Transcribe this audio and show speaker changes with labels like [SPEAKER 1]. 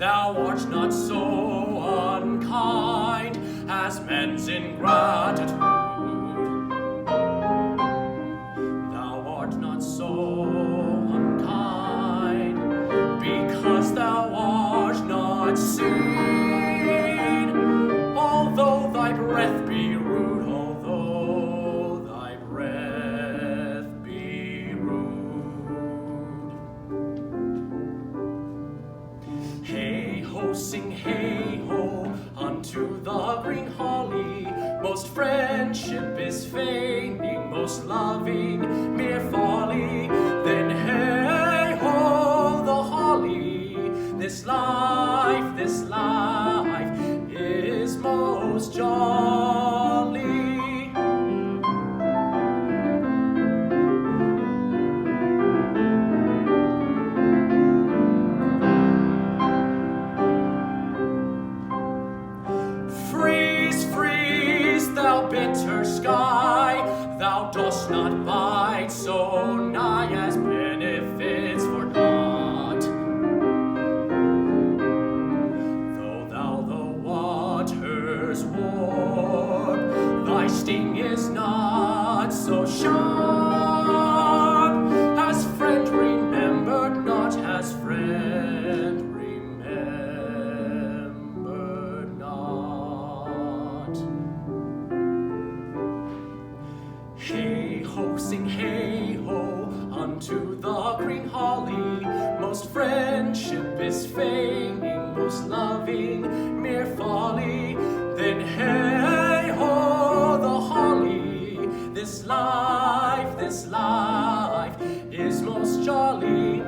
[SPEAKER 1] thou art not so unkind as men's ingratitude. Thou art not so unkind because thou art not seen, although thy breath be rude, although thy breath be rude. Hey-ho, sing hey-ho unto the green holly, most friendship is feigning, most loving mere folly. Then hey-ho, the holly, this life is most jolly. Freeze, freeze, thou bitter sky, thou dost not bide so nigh as benefits for naught. Though thou the waters warp, thy sting is not so sharp as friend remembered not, as friend remembered not. Hey-ho, sing hey-ho unto the green holly, most friendship is feigning, most loving mere folly. Then hey-ho, the holly, this life is most jolly.